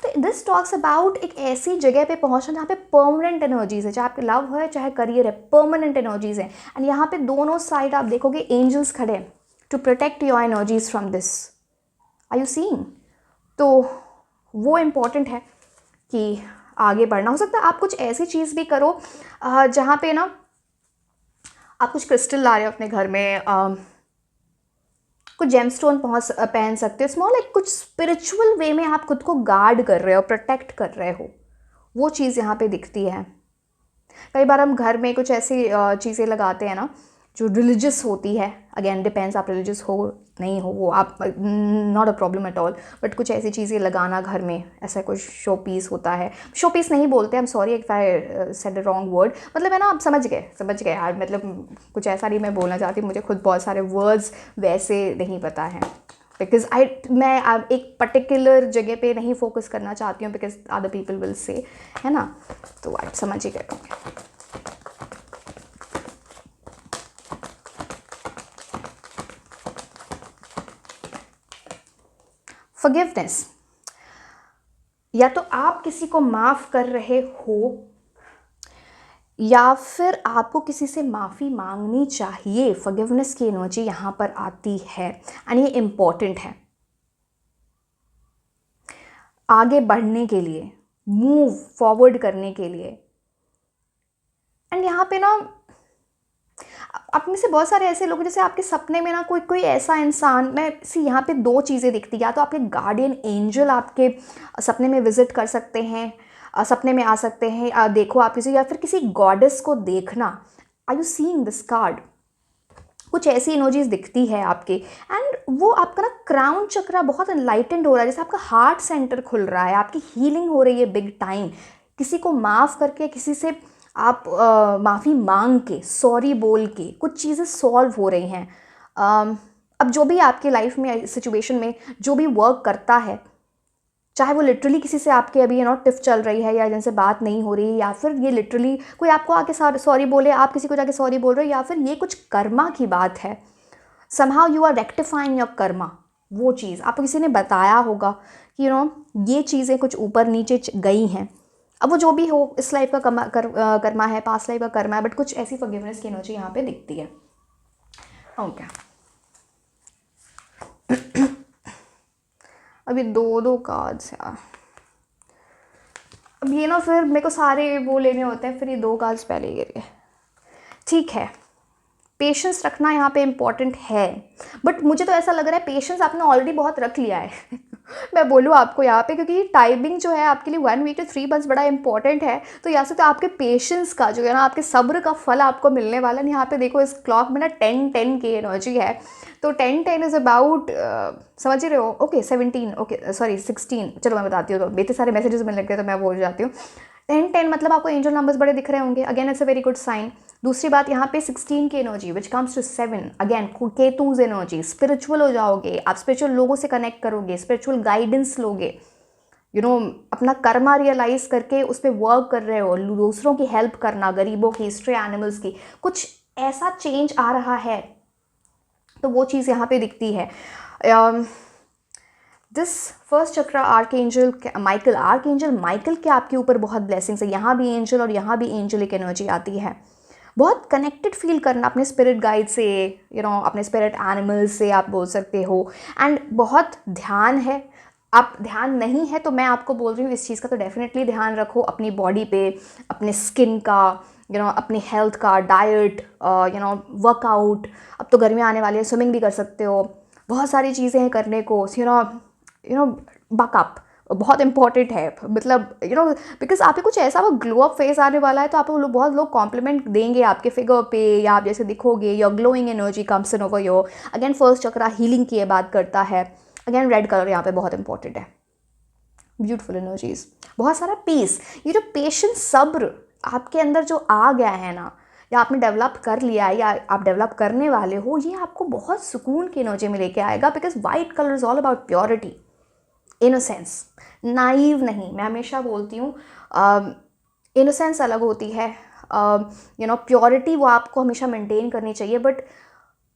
तो दिस टॉक्स अबाउट एक ऐसी जगह पे पहुंचना जहाँ पे परमानेंट एनर्जीज है, चाहे आपके लव है चाहे करियर है, परमानेंट एनर्जीज है। एंड यहाँ पे दोनों साइड आप देखोगे एंजल्स खड़े हैं to protect your energies from this. Are you seeing? तो वो इम्पॉर्टेंट है कि आगे बढ़ना। हो सकता है आप कुछ ऐसी चीज़ भी करो जहाँ पे ना आप कुछ क्रिस्टल ला रहे हो अपने घर में, कुछ जेमस्टोन पहन सकते हो, स्मॉल, एक कुछ स्पिरिचुअल वे में आप खुद को गार्ड कर रहे हो, प्रोटेक्ट कर रहे हो, वो चीज़ यहाँ पे दिखती है। कई बार हम घर में कुछ ऐसी चीज़ें लगाते हैं ना जो रिलीजियस होती है, अगेन डिपेंड्स आप रिलीजियस हो नहीं हो, वो आप not a problem at all, but कुछ ऐसी चीज़ें लगाना घर में, ऐसा कुछ शो पीस होता है, शो पीस नहीं बोलते, I am sorry if I said a wrong word, मतलब है ना, आप समझ गए यार, मतलब कुछ ऐसा नहीं मैं बोलना चाहती, मुझे खुद बहुत सारे वर्ड्स वैसे नहीं पता है, बिकॉज मैं एक पर्टिकुलर जगह पे नहीं फोकस करना चाहती हूँ, because other people will say, है ना, तो आप समझ ही गए होंगे। फॉरगिवनेस, या तो आप किसी को माफ़ कर रहे हो या फिर आपको किसी से माफ़ी मांगनी चाहिए। फॉरगिवनेस की एनर्जी यहाँ पर आती है, एंड ये इम्पॉर्टेंट है आगे बढ़ने के लिए, मूव फॉरवर्ड करने के लिए। एंड यहाँ पे ना आप में से बहुत सारे ऐसे लोग, जैसे आपके सपने में ना कोई ऐसा इंसान, मैं सी यहाँ पे 2 चीज़ें दिखती, या तो आपके गार्डियन एंजल आपके सपने में विजिट कर सकते हैं, सपने में आ सकते हैं, देखो आप किसी, या फिर किसी गॉडेस को देखना। Are you seeing this card? कुछ ऐसी एनर्जीज दिखती है आपके, एंड वो आपका ना क्राउन चक्रा बहुत एनलाइटेंड हो रहा है, जैसे आपका हार्ट सेंटर खुल रहा है, आपकी हीलिंग हो रही है बिग टाइम। किसी को माफ़ करके, किसी से आप माफ़ी मांग के, सॉरी बोल के कुछ चीज़ें सॉल्व हो रही हैं। अब जो भी आपके लाइफ में सिचुएशन में जो भी वर्क करता है, चाहे वो लिटरली किसी से आपके अभी टिफ चल रही है या जिनसे बात नहीं हो रही, या फिर ये लिटरली कोई आपको आके सॉरी बोले, आप किसी को जाके सॉरी बोल रहे हो, या फिर ये कुछ कर्मा की बात है, somehow you are rectifying your Karma. वो चीज़ आपको किसी ने बताया होगा कि ये चीज़ें कुछ ऊपर नीचे गई हैं। अब वो जो भी हो, इस लाइफ का कर्मा है, पास्ट लाइफ का कर्मा है, बट कुछ ऐसी फॉरगिवनेस की एनर्जी यहाँ पे दिखती है। ओके, अभी दो कार्ड्स यार। अब ये फिर मेरे को सारे वो लेने होते हैं, फिर ये 2 कार्ड्स पहले गिर गए। ठीक है, पेशेंस रखना यहाँ पे इम्पॉर्टेंट है, बट मुझे तो ऐसा लग रहा है पेशेंस आपने ऑलरेडी बहुत रख लिया है मैं बोलूँ आपको यहाँ पे, क्योंकि टाइमिंग जो है आपके लिए 1 वीक to 3 months बड़ा इंपॉर्टेंट है। तो यहाँ से तो आपके पेशेंस का जो है ना, आपके सब्र का फल आपको मिलने वाला है। यहाँ पे देखो इस क्लॉक में ना 10-10 की एनर्जी है, तो 10-10 इज़ अबाउट, समझ रहे हो? ओके 17, ओके सॉरी 16, चलो मैं बताती हूँ, तो इतने सारे मैसेजेस मिलने लगे तो मैं भूल जाती हूँ। 10-10 मतलब आपको एंजल नंबर्स बड़े दिख रहे होंगे, again it's a very good sign. दूसरी बात यहाँ पे 16 की energy which comes to 7, again Ketu's energy, spiritual हो जाओगे आप, स्पिरिचुअल लोगों से कनेक्ट करोगे, स्पिरिचुअल गाइडेंस लोगे, अपना कर्मा रियलाइज करके उस पर वर्क कर रहे हो, दूसरों की हेल्प करना, गरीबों की, स्ट्रे एनिमल्स की, कुछ ऐसा चेंज आ रहा है, तो वो चीज़ यहाँ पे दिखती है। दिस फर्स्ट चक्र आर्कएंजल माइकल के आपके ऊपर बहुत ब्लेसिंग्स है। यहाँ भी एंजल और यहाँ भी एंजलिक एनर्जी आती है। बहुत कनेक्टेड फील करना अपने स्पिरिट गाइड से, अपने स्पिरिट एनिमल्स से आप बोल सकते हो। एंड बहुत ध्यान है, आप ध्यान नहीं है तो मैं आपको बोल रही हूँ इस चीज़ का तो डेफिनेटली ध्यान रखो, अपनी बॉडी पे, अपने स्किन का, अपनी हेल्थ का, डाइट, वर्कआउट। अब तो गर्मियाँ आने वाली है, स्विमिंग भी कर सकते हो, बहुत सारी चीज़ें हैं करने को। बकअप बहुत इंपॉर्टेंट है, मतलब बिकॉज आपके कुछ ऐसा वो ग्लो अप फेस आने वाला है, तो आपको बहुत लोग कॉम्प्लीमेंट देंगे आपके फिगर पे, या आप जैसे दिखोगे, your glowing energy comes in over your. Again first chakra healing की बात करता है। अगेन रेड कलर यहाँ पे बहुत इंपॉर्टेंट है, ब्यूटीफुल एनर्जीज, बहुत सारा पीस। ये जो पेशेंस, सब्र आपके अंदर जो आ गया है ना, या आपने डेवलप कर लिया है, या आप डेवलप करने वाले हो, ये आपको बहुत सुकून की एनर्जी में लेके आएगा। Because white colour is all about purity, innocence, naive नहीं। मैं हमेशा बोलती हूँ इनोसेंस अलग होती है, प्योरिटी वो आपको हमेशा मेंटेन करनी चाहिए, बट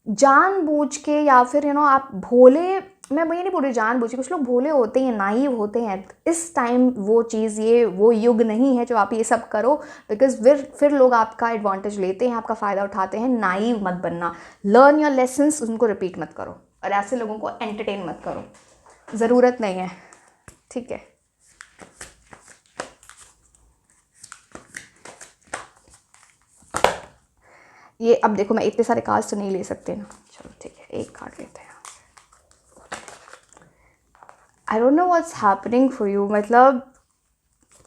जानबूझ के या फिर आप भोले, मैं ये नहीं बोल रही जानबूझ के, कुछ लोग भोले होते हैं, नाइव होते हैं। इस टाइम वो चीज़, ये वो युग नहीं है जो आप ये सब करो, बिकॉज फिर लोग आपका एडवांटेज लेते हैं, आपका फ़ायदा उठाते हैं। नाइव मत बनना, लर्न योर लेसन्स, उनको रिपीट मत करो, और ऐसे लोगों को एंटरटेन मत करो, ज़रूरत नहीं है, ठीक है। ये अब देखो, मैं इतने सारे कार्ड्स तो नहीं ले सकते ना, चलो ठीक है, एक कार्ड लेते हैं। I don't know what's happening for you, मतलब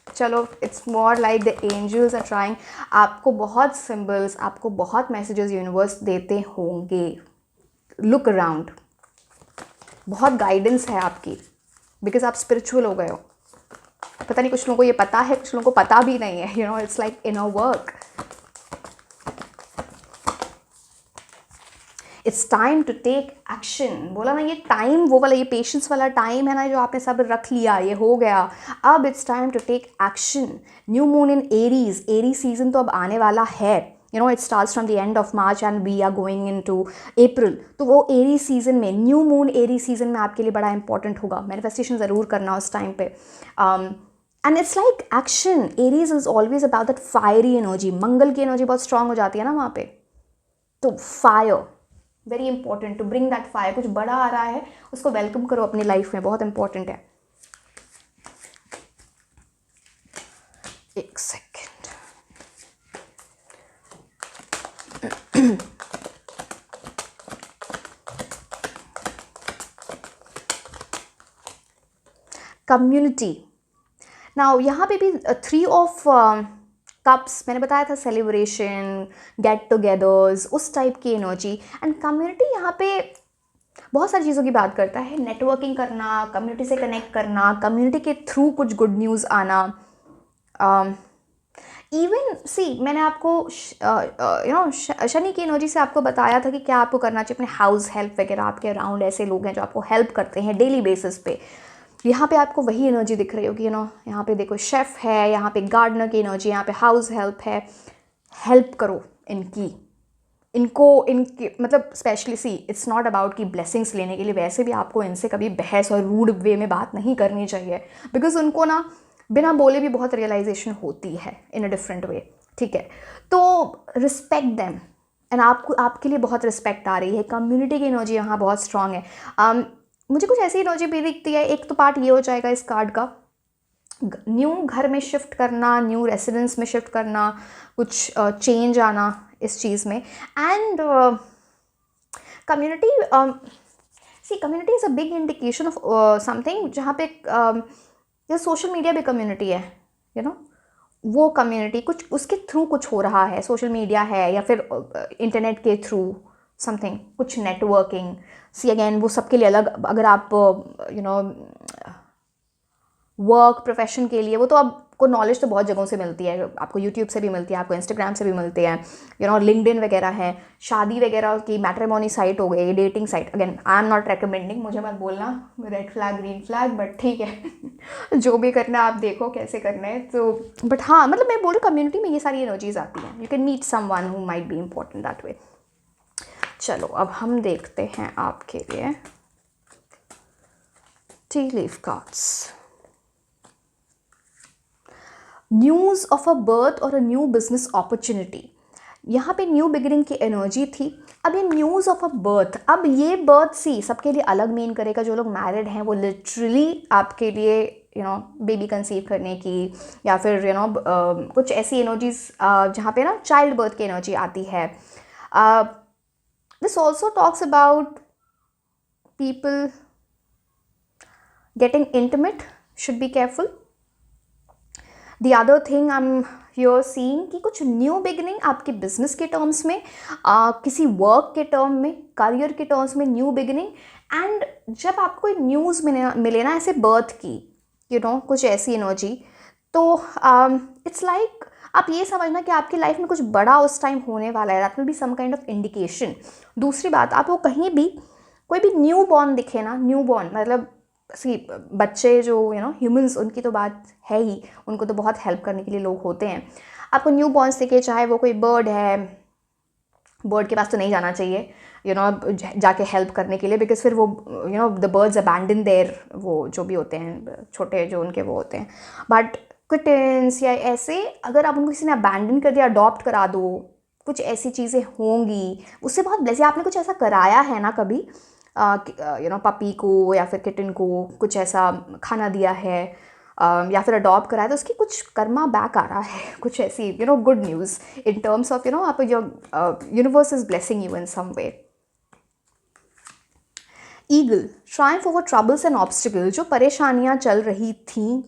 चलो it's more like the angels are trying. आपको बहुत सिंबल्स, आपको बहुत मैसेजेस यूनिवर्स देते होंगे। लुक अराउंड, बहुत गाइडेंस है आपकी, बिकॉज आप स्पिरिचुअल हो गए हो। पता नहीं कुछ लोगों को ये पता है, कुछ लोगों को पता भी नहीं है। It's like inner work. It's time to take action. बोला ना, ये टाइम वो वाला, ये पेशेंस वाला टाइम है ना, जो आपने सब रख लिया, ये हो गया। अब it's time to take action. New moon in Aries, Aries season तो अब आने वाला है। It starts from the end of March and we are going in to April. तो वो एरी सीजन में, न्यू मून एरी सीजन में आपके लिए बड़ा इंपॉर्टेंट होगा। मैनिफेस्टेशन ज़रूर करना उस टाइम पे। And it's like action. Aries is always about that fiery energy. Mangal की एनर्जी बहुत स्ट्रांग हो जाती है ना वहाँ पे, तो fire very important, to bring that fire. कुछ बड़ा आ रहा है, उसको वेलकम करो अपनी लाइफ में, बहुत इंपॉर्टेंट है। एक सेकेंड, कम्युनिटी। नाउ यहाँ पे भी 3 ऑफ कप्स, मैंने बताया था सेलिब्रेशन, गेट टुगेदर्स, उस टाइप की एनर्जी। एंड कम्युनिटी यहाँ पे बहुत सारी चीज़ों की बात करता है। नेटवर्किंग करना, कम्युनिटी से कनेक्ट करना, कम्युनिटी के थ्रू कुछ गुड न्यूज़ आना। इवन मैंने आपको शनि की एनर्जी से आपको बताया था कि क्या आपको करना चाहिए। अपने हाउस हेल्प वगैरह, आपके अराउंड ऐसे लोग हैं जो आपको हेल्प करते हैं डेली बेसिस पे। यहाँ पे आपको वही एनर्जी दिख रही होगी, यहाँ पे देखो शेफ़ है, यहाँ पे गार्डनर की एनर्जी, यहाँ पे हाउस हेल्प है। हेल्प करो इनके मतलब specially see, it's not about कि ब्लेसिंग्स लेने के लिए, वैसे भी आपको इनसे कभी बहस और रूड वे में बात नहीं करनी चाहिए, बिकॉज उनको ना बिना बोले भी बहुत रियलाइजेशन होती है इन अ डिफरेंट वे, ठीक है। तो रिस्पेक्ट देम, एंड आपके लिए बहुत रिस्पेक्ट आ रही है। कम्युनिटी की एनर्जी यहाँ बहुत स्ट्रांग है। मुझे कुछ ऐसी एनर्जी भी दिखती है। एक तो पार्ट ये हो जाएगा इस कार्ड का, न्यू घर में शिफ्ट करना, न्यू रेसिडेंस में शिफ्ट करना, कुछ चेंज आना इस चीज़ में। And community, community is a big indication of something, जहाँ पे जैसे सोशल मीडिया भी कम्युनिटी है, वो कम्युनिटी कुछ उसके थ्रू कुछ हो रहा है, सोशल मीडिया है या फिर इंटरनेट के थ्रू समथिंग, कुछ नेटवर्किंग। अगेन वो सबके लिए अलग, अगर आप वर्क प्रोफेशन के लिए, वो तो आपको नॉलेज तो बहुत जगहों से मिलती है, आपको यूट्यूब से भी मिलती है, आपको इंस्टाग्राम से भी मिलती है, लिंक्डइन वगैरह है, शादी वगैरह की मैट्रिमोनी साइट हो गई, dating site. Again I am not recommending, मुझे मत बोलना red flag green flag, but ठीक है जो भी करना है आप देखो कैसे करना है। तो बट हाँ, मतलब मैं बोल रही हूँ कम्युनिटी में ये सारी एनर्जीज आती हैं, you can meet someone who might be important that way. चलो अब हम देखते हैं आपके लिए tea leaf cards. News of a birth और अ न्यू बिजनेस अपॉर्चुनिटी। यहाँ पे न्यू बिगिनिंग की एनर्जी थी। अब ये न्यूज़ ऑफ अ बर्थ, अब ये बर्थ सी सबके लिए अलग मीन करेगा। जो लोग मैरिड हैं वो लिटरली आपके लिए बेबी कंसीव करने की, या फिर कुछ ऐसी एनर्जीज जहाँ पे ना चाइल्ड बर्थ की एनर्जी आती है। This also talks about people getting intimate, should be careful. The other thing I am your seeing कि कुछ न्यू बिगिनिंग आपके बिजनेस के टर्म्स में, किसी वर्क के टर्म में, करियर के टर्म्स में न्यू बिगिनिंग। एंड जब आपको कोई न्यूज़ मिले ना ऐसे बर्थ की, कुछ ऐसी एनर्जी, तो इट्स लाइक आप ये समझना कि आपकी लाइफ में कुछ बड़ा उस टाइम होने वाला है। That will be some kind of indication. दूसरी बात, आपको कहीं भी कोई भी न्यू बॉर्न दिखे ना, न्यू बॉर्न मतलब बच्चे जो ह्यूमंस, उनकी तो बात है ही, उनको तो बहुत हेल्प करने के लिए लोग होते हैं। आपको न्यू बॉर्न्स दिखे, चाहे वो कोई बर्ड है, बर्ड के पास तो नहीं जाना चाहिए जाके हेल्प करने के लिए, बिकॉज फिर वो द बर्ड्स अबैंडन देयर, वो जो भी होते हैं छोटे जो उनके वो होते हैं। बट किटन्स या ऐसे अगर आप उनको किसी ने अबैंडन कर दिया, अडॉप्ट करा दो, कुछ ऐसी चीज़ें होंगी, उससे बहुत जैसे आपने कुछ ऐसा कराया है ना कभी, पपी को या फिर किटन को कुछ ऐसा खाना दिया है, या फिर अडॉप्ट करा है, तो उसकी कुछ कर्मा बैक आ रहा है, कुछ ऐसी good news in terms of आप your universe is blessing you in some way. Eagle, triumph over troubles and obstacle. जो परेशानियां चल रही थीं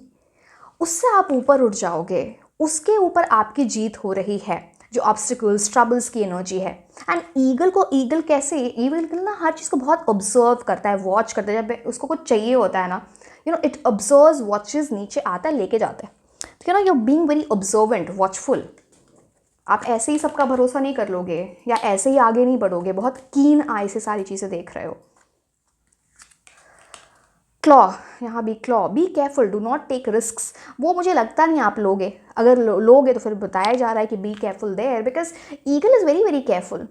उससे आप ऊपर उठ जाओगे, उसके ऊपर आपकी जीत हो रही है। जो ऑब्स्टिकल्स, ट्रबल्स की एनर्जी है। एंड ईगल कैसे, ईगल ना हर चीज़ को बहुत ऑब्जर्व करता है, वॉच करता है। जब उसको कुछ चाहिए होता है ना, इट ऑब्जर्व्स, वॉचेस, नीचे आता है, लेके जाता है। तो you being very observant, watchful. आप ऐसे ही सबका भरोसा नहीं कर लोगे, या ऐसे ही आगे नहीं बढ़ोगे, बहुत कीन आई से सारी चीज़ें देख रहे हो। क्लॉ, यहाँ भी claw, be careful, do not take risks. वो मुझे लगता नहीं आप लोगे, अगर लोगे तो फिर बताया जा रहा है कि be careful there, because eagle is very very careful.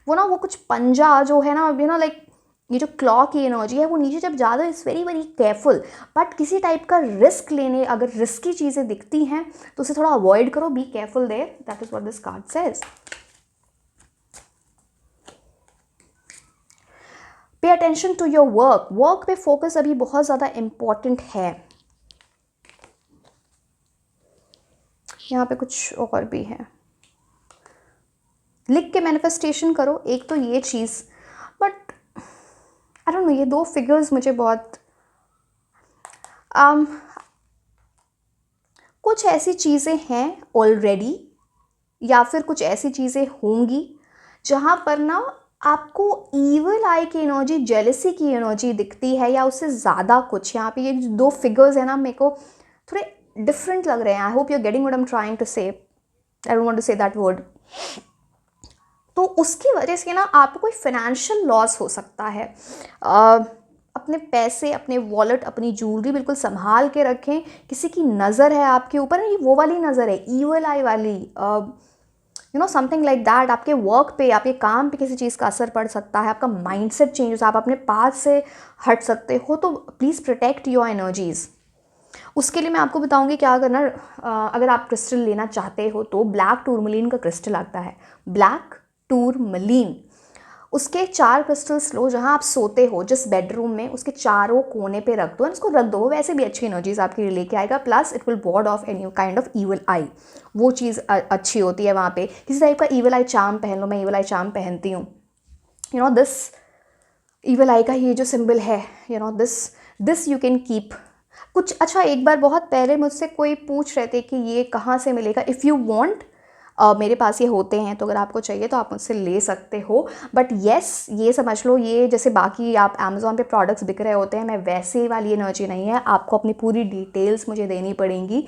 वो कुछ पंजा जो है ना, लाइक ये जो क्लॉ की एनर्जी है, वो नीचे जब ज़्यादा is very very careful. But किसी टाइप का रिस्क लेने, अगर रिस्की चीज़ें दिखती हैं तो उसे थोड़ा अवॉइड करो, be careful there. That is what this card says. Pay attention to your work, work पे फोकस अभी बहुत ज़्यादा इम्पॉर्टेंट है। यहाँ पे कुछ और भी है, लिख के मैनिफेस्टेशन करो, एक तो ये चीज़। बट आई डोंट नो, ये दो फिगर्स मुझे बहुत कुछ ऐसी चीज़ें हैं ऑलरेडी, या फिर कुछ ऐसी चीज़ें होंगी जहाँ पर ना आपको ईवल आई की एनर्जी, जेलसी की एनर्जी दिखती है, या उससे ज़्यादा कुछ। यहाँ पे ये जो दो फिगर्स हैं ना, मेरे को थोड़े डिफरेंट लग रहे हैं। I hope you are getting what I am trying to say. I don't want to say that word. तो उसकी वजह से ना आपको कोई फाइनेंशियल लॉस हो सकता है। अपने पैसे, अपने वॉलेट, अपनी ज्वेलरी बिल्कुल संभाल के रखें। किसी की नज़र है आपके ऊपर, ये वो वाली नज़र है, ईवल आई वाली, समथिंग लाइक दैट। आपके वर्क पे, आपके काम पे किसी चीज़ का असर पड़ सकता है, आपका माइंडसेट चेंज हो सकता है, आप अपने पाथ से हट सकते हो। तो प्लीज़ प्रोटेक्ट योर एनर्जीज़। उसके लिए मैं आपको बताऊंगी क्या करना। अगर आप क्रिस्टल लेना चाहते हो तो ब्लैक टूरमलीन का क्रिस्टल आता है, ब्लैक टूरमलीन। उसके 4 क्रिस्टल्स लो, जहाँ आप सोते हो जिस बेडरूम में, उसके चारों कोने पे रख दो, उसको रख दो। वो वैसे भी अच्छी एनर्जीज आपके लिए लेके आएगा, plus it will ward off any kind of evil eye. वो चीज़ अच्छी होती है वहाँ पे। किसी टाइप का ईवल आई चार्म पहन लो, मैं ईवल आई चार्म पहनती हूँ। दिस ईवल आई का ये जो सिंबल है, दिस यू कैन कीप। कुछ अच्छा, एक बार बहुत पहले मुझसे कोई पूछ रहे थे कि ये कहाँ से मिलेगा। इफ़ यू वांट, मेरे पास ये होते हैं, तो अगर आपको चाहिए तो आप मुझसे ले सकते हो। बट येस, ये समझ लो, ये जैसे बाकी आप अमेज़ॉन पे प्रोडक्ट्स बिक रहे होते हैं, मैं वैसे वाली एनर्जी नहीं है। आपको अपनी पूरी डिटेल्स मुझे देनी पड़ेंगी,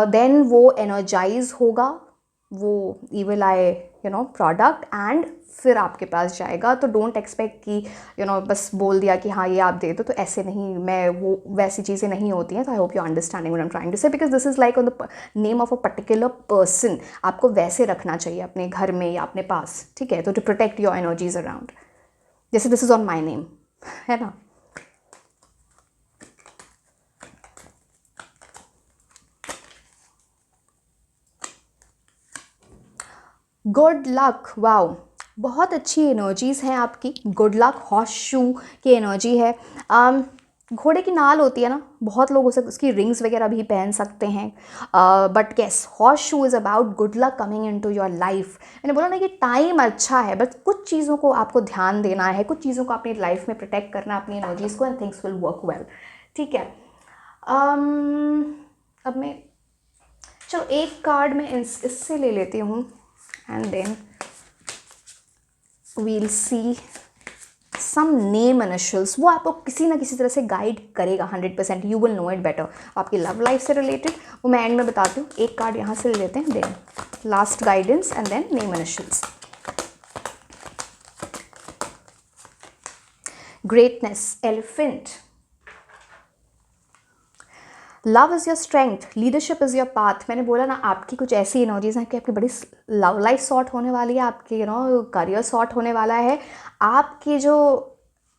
देन वो एनर्जाइज होगा वो ईवल आई प्रोडक्ट, एंड फिर आपके पास जाएगा। तो डोंट एक्सपेक्ट कि बस बोल दिया कि हाँ ये आप दे दो, तो ऐसे नहीं, मैं वो वैसी चीज़ें नहीं होती हैं। तो I hope you understanding what I am trying to say, because this is like on the name of a particular person. आपको वैसे रखना चाहिए अपने घर में या अपने पास, ठीक है। तो to protect your energies around, जैसे this is on my name, है ना। गुड लक, वाओ, बहुत अच्छी एनर्जीज़ हैं आपकी। गुड लक, हॉर्स शू की एनर्जी है। घोड़े की नाल होती है ना, बहुत लोग उसे, उसकी रिंग्स वगैरह भी पहन सकते हैं। But yes, horseshoe is about good luck coming into your life. मैंने बोला ना कि टाइम अच्छा है, बट कुछ चीज़ों को आपको ध्यान देना है, कुछ चीज़ों को अपनी लाइफ में प्रोटेक्ट करना है, अपनी एनर्जीज़ को, and things will work well, ठीक है। अब मैं, चलो एक कार्ड मैं इससे ले लेती हूँ, and then we'll see some name initials। वो आपको किसी ना किसी तरह से गाइड करेगा 100%, you will know it better। आपकी लव लाइफ से रिलेटेड वो मैं एंड में बताती हूँ। एक कार्ड यहाँ से ले लेते हैं, then last guidance and then name initials. Greatness, elephant. Love is your strength, leadership is your path. मैंने बोला ना, आपकी कुछ ऐसी एनर्जीज हैं कि आपकी बड़ी लव लाइफ सॉर्ट होने वाली है, आपकी करियर सॉर्ट होने वाला है। आपकी जो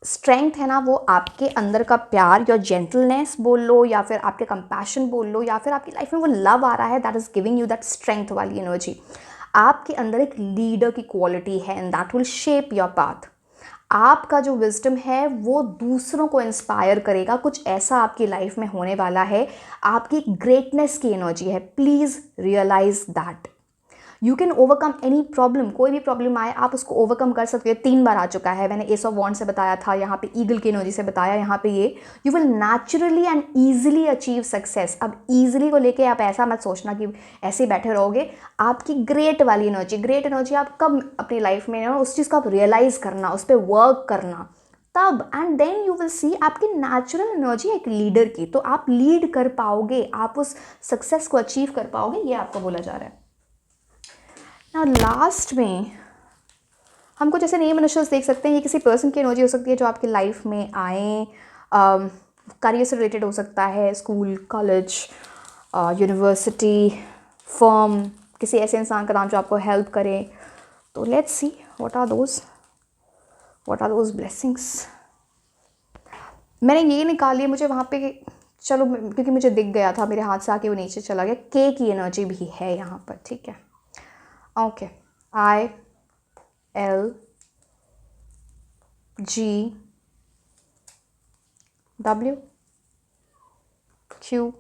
स्ट्रेंथ है ना, वो आपके अंदर का प्यार, योर जेंटलनेस बोल लो, या फिर आपके कंपैशन बोल लो, या फिर आपकी लाइफ में वो लव आ रहा है, that is giving you that strength वाली एनर्जी। आपके अंदर एक लीडर की क्वालिटी है, and that will shape your path. आपका जो विजडम है वो दूसरों को इंस्पायर करेगा, कुछ ऐसा आपकी लाइफ में होने वाला है। आपकी ग्रेटनेस की एनर्जी है, please realise that you can overcome any problem. कोई भी प्रॉब्लम आए आप उसको ओवरकम कर सकते हो। 3 बार आ चुका है, मैंने एस ऑफ वॉन्ड से बताया था, यहाँ पे ईगल की एनर्जी से बताया, यहाँ पे ये you will naturally and easily achieve success. अब ईजिली को लेके आप ऐसा मत सोचना कि ऐसे ही बैठे रहोगे। आपकी ग्रेट वाली एनर्जी, ग्रेट एनर्जी आप कब अपनी लाइफ में उस चीज़ को आप रियलाइज़ करना, उस पर वर्क करना, तब and then you will see आपकी नेचुरल एनर्जी एक लीडर की, तो आप लीड कर पाओगे, आप उस सक्सेस को अचीव कर पाओगे, ये आपको बोला जा रहा है। ना लास्ट में हम कुछ ऐसे नेम इनिशियल्स देख सकते हैं। ये किसी पर्सन की एनर्जी हो सकती है जो आपकी लाइफ में आए, करियर से रिलेटेड हो सकता है, स्कूल, कॉलेज, यूनिवर्सिटी, फर्म, किसी ऐसे इंसान का नाम जो आपको हेल्प करे। तो let's see what are those blessings. मैंने ये निकाली है, मुझे वहाँ पे, चलो क्योंकि मुझे दिख गया था, मेरे हाथ से आके वो नीचे चला गया। के की एनर्जी भी है यहाँ पर, ठीक है। Okay, I L G W Q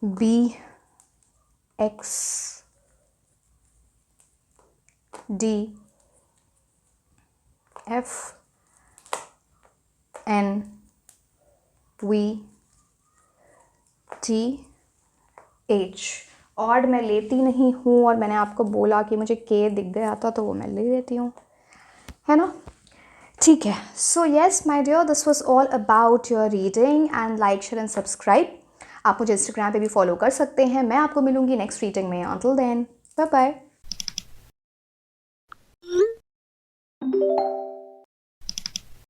B X D F N V T H। Odd मैं लेती नहीं हूँ, और मैंने आपको बोला कि मुझे के दिख गया था तो वो मैं ले लेती हूँ, है ना, ठीक है। So yes my dear, this was all about your reading, and like, share and subscribe. आप मुझे इंस्टाग्राम पे भी फॉलो कर सकते हैं। मैं आपको मिलूंगी नेक्स्ट रीडिंग में। Until then, bye bye.